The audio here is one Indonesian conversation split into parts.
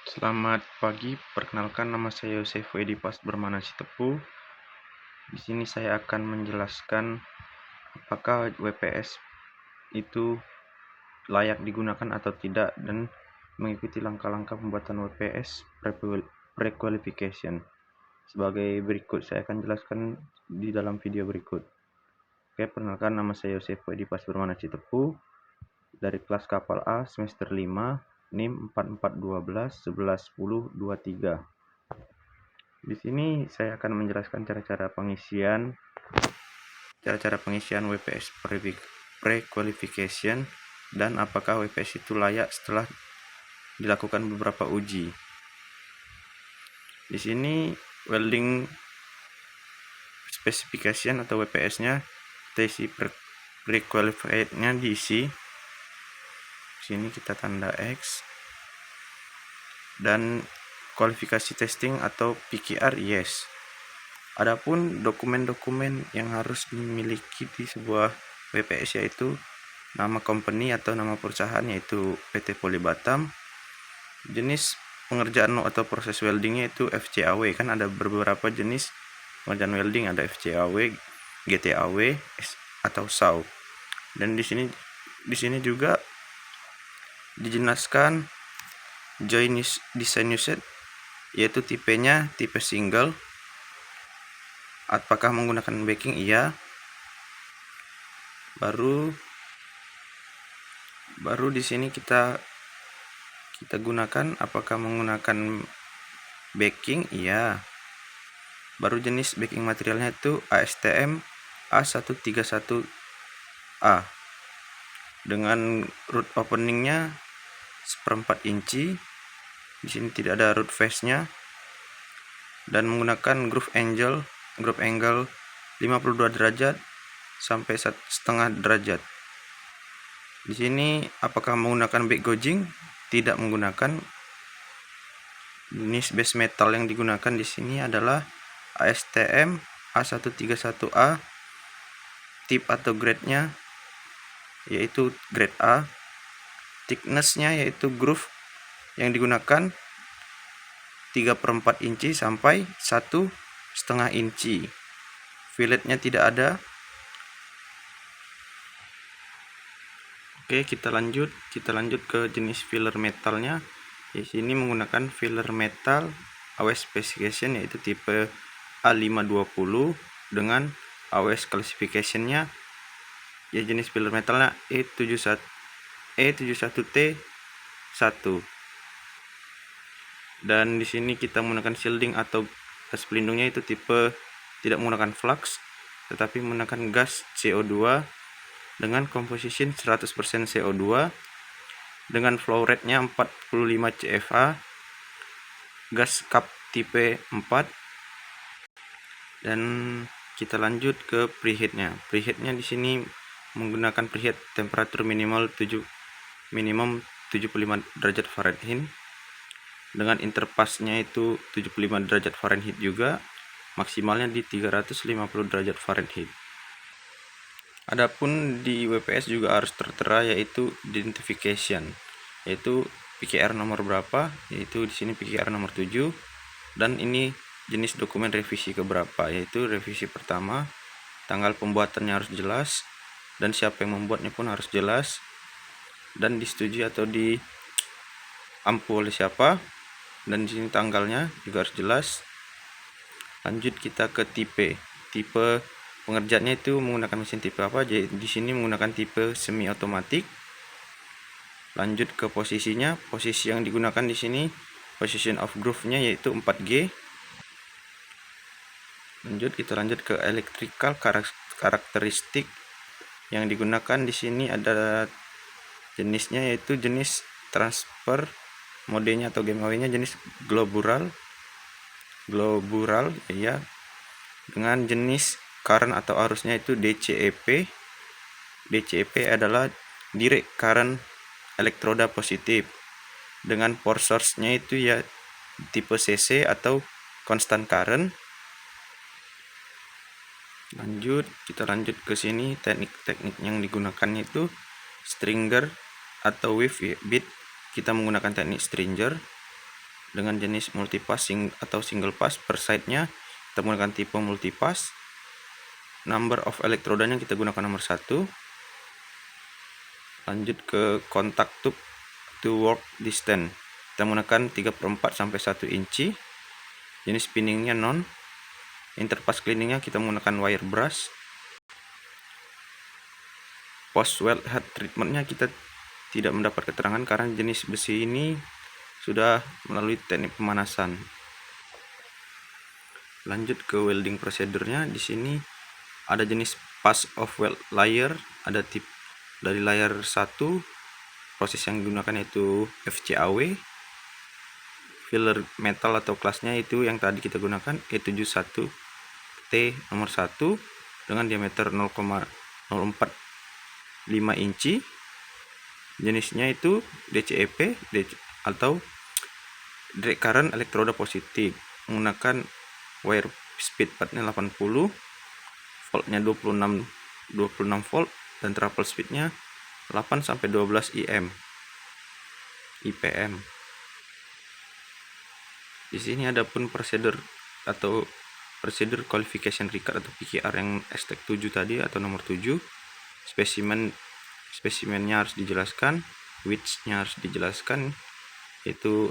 Selamat pagi, perkenalkan nama saya Yosef Edipas Bermana Sitepu. Di sini saya akan menjelaskan apakah WPS itu layak digunakan atau tidak dan mengikuti langkah-langkah pembuatan WPS pre-qualification. Sebagai berikut, saya akan jelaskan di dalam video berikut. Oke, perkenalkan nama saya Yosef Edipas Bermana Sitepu dari kelas Kapal A semester 5, NIM 4412111023. Di sini saya akan menjelaskan cara-cara pengisian WPS pre-qualification dan apakah WPS itu layak setelah dilakukan beberapa uji. Di sini welding specification atau WPS-nya kita isi pre-qualified-nya diisi. Di sini kita tanda X dan kualifikasi testing atau PQR yes. Adapun dokumen-dokumen yang harus dimiliki di sebuah WPS yaitu nama company atau nama perusahaan yaitu PT Poly Batam, jenis pengerjaan atau proses weldingnya itu FCAW, kan ada beberapa jenis pengerjaan welding, ada FCAW, GTAW atau SAW. Dan di sini juga dijelaskan joint design usage yaitu tipenya tipe single. Apakah menggunakan backing? Iya. Baru di sini kita gunakan apakah menggunakan backing? Iya. Baru jenis backing materialnya itu ASTM A131A dengan root openingnya 1/4 inci. Di sini tidak ada root face-nya dan menggunakan groove angle 52 derajat sampai 1,5 derajat. Di sini apakah menggunakan back gouging? Tidak menggunakan. Jenis base metal yang digunakan di sini adalah ASTM A131A. Tip atau grade-nya yaitu grade A. Thickness-nya yaitu groove yang digunakan 3/4 inci sampai 1,5 inci. Filletnya tidak ada. Oke, kita lanjut ke jenis filler metalnya. Di sini menggunakan filler metal AWS specification yaitu tipe A520 dengan AWS classification-nya ya jenis filler metalnya E71T1. Dan di sini kita menggunakan shielding atau gas pelindungnya itu tipe tidak menggunakan flux tetapi menggunakan gas CO2 dengan composition 100% CO2 dengan flow rate-nya 45 CFA, gas cup tipe 4. Dan kita lanjut ke preheat-nya. Preheat-nya di sini menggunakan preheat temperatur minimum 75 derajat Fahrenheit dengan interpass-nya itu 75 derajat Fahrenheit juga, maksimalnya di 350 derajat Fahrenheit. Adapun di WPS juga harus tertera yaitu identification, yaitu PQR nomor berapa, yaitu di sini PQR nomor 7, dan ini jenis dokumen revisi keberapa, yaitu revisi pertama, tanggal pembuatannya harus jelas dan siapa yang membuatnya pun harus jelas dan disetujui atau diampu oleh siapa, dan di sini tanggalnya juga harus jelas. Lanjut kita ke tipe pengerjaannya itu menggunakan mesin tipe apa. Jadi di sini menggunakan tipe semi otomatik. Lanjut ke posisinya, posisi yang digunakan di sini position of groove-nya yaitu 4G. Kita lanjut ke electrical karakteristik yang digunakan di sini ada jenisnya yaitu jenis transfer modenya atau GMAW-nya jenis globular ya, dengan jenis current atau arusnya itu DCEP. DCEP adalah direct current elektroda positif dengan power source-nya itu ya tipe CC atau constant current. Kita lanjut ke sini, teknik yang digunakan itu stringer atau wave bit. Kita menggunakan teknik stringer. dengan jenis multipass atau single pass. Per side-nya kita menggunakan tipe multipass. Number of elektrodanya kita gunakan nomor 1. Lanjut ke contact tube to work distance, kita menggunakan 3/4 sampai 1 inci. Jenis spinningnya non. Interpass cleaningnya kita menggunakan wire brush. Post weld head treatmentnya kita tidak mendapat keterangan karena jenis besi ini sudah melalui teknik pemanasan. Lanjut ke welding procedure-nya. Di sini ada jenis pass of weld layer, ada tip dari layer 1. Proses yang digunakan itu FCAW. Filler metal atau kelasnya itu yang tadi kita gunakan E71T nomor 1 dengan diameter 0,045 inci. Jenisnya itu DCEP atau direct current elektroda positif, menggunakan wire speed partnya 80, voltnya 26 volt, dan trouble speednya 8 sampai 12 IPM. Di sini ada pun prosedur qualification record atau PQR yang STEC 7 tadi atau nomor 7. Spesimennya harus dijelaskan, width-nya harus dijelaskan, yaitu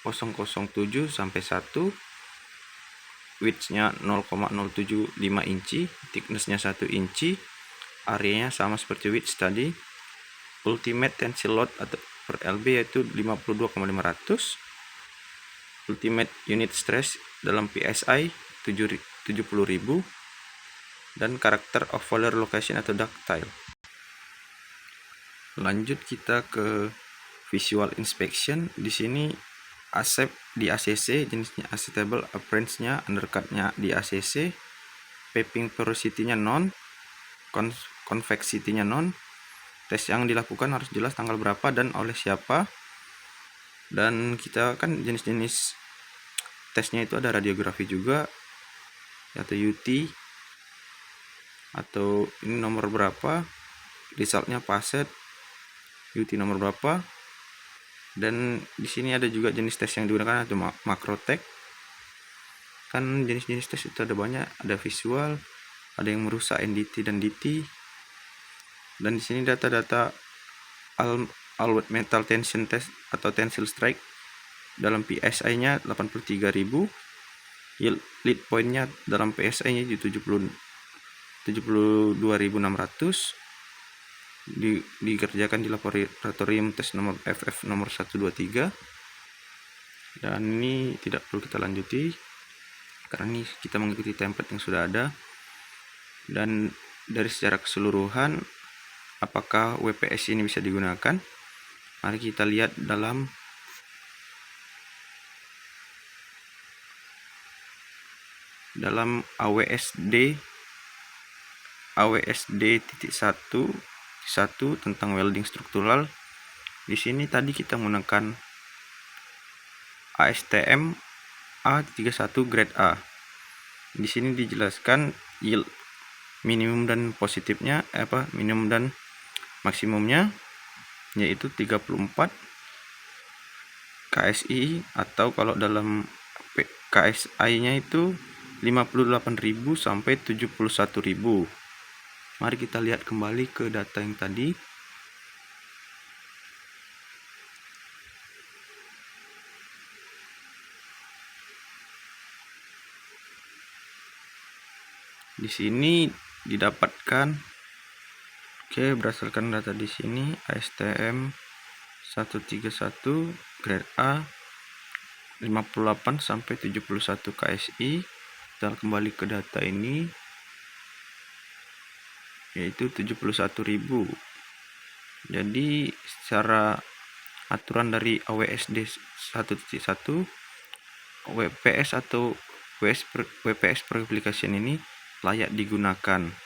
007 sampai 1, width-nya 0,075 inci, thickness-nya 1 inci, area-nya sama seperti width tadi. Ultimate tensile load atau per LB yaitu 52,500. Ultimate unit stress dalam PSI 70.000, dan karakter of failure location atau ductile. Lanjut kita ke visual inspection. Di sini asep di ACC, jenisnya acceptable, appearance-nya, undercut-nya di ACC, piping porosity-nya non, convexity-nya non. Tes yang dilakukan harus jelas tanggal berapa dan oleh siapa. Dan kita kan jenis-jenis tesnya itu ada radiografi juga atau UT, atau ini nomor berapa, resultnya paset, UT nomor berapa. Dan di sini ada juga jenis tes yang digunakan atau makrotech. Kan jenis-jenis tes itu ada banyak, ada visual, ada yang merusak NDT dan DT. Dan di sini data-data all wet metal tension test atau tensile strike dalam PSI-nya 83.000, lead point-nya dalam PSI-nya 72.600, dikerjakan di laboratorium tes nomor FF nomor 123. Dan ini tidak perlu kita lanjuti karena ini kita mengikuti template yang sudah ada. Dan dari secara keseluruhan apakah WPS ini bisa digunakan, mari kita lihat dalam AWSD titik 1 tentang welding struktural. Di sini tadi kita menggunakan ASTM A31 grade A. Di sini dijelaskan yield minimum dan positifnya, minimum dan maksimumnya yaitu 34 KSI, atau kalau dalam KSI-nya itu 58.000 sampai 71.000. Mari kita lihat kembali ke data yang tadi. Di sini didapatkan berdasarkan data di sini ASTM 131 grade A 58 sampai 71 KSI. Kita kembali ke data ini yaitu 71.000. Jadi secara aturan dari AWSD 1.1, WPS atau WPS pre-application ini layak digunakan.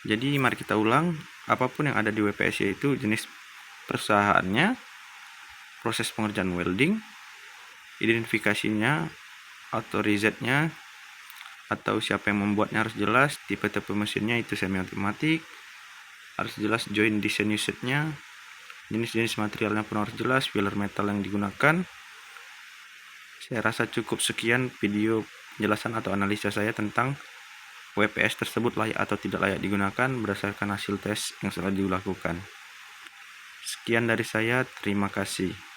Jadi mari kita ulang, apapun yang ada di WPS yaitu jenis perusahaannya, proses pengerjaan welding, identifikasinya, auto-reset-nya atau siapa yang membuatnya harus jelas, tipe mesinnya itu semi otomatik, harus jelas joint design usage-nya, jenis-jenis materialnya pun harus jelas, filler metal yang digunakan. Saya rasa cukup sekian video penjelasan atau analisa saya tentang WPS tersebut layak atau tidak layak digunakan berdasarkan hasil tes yang telah dilakukan. Sekian dari saya, terima kasih.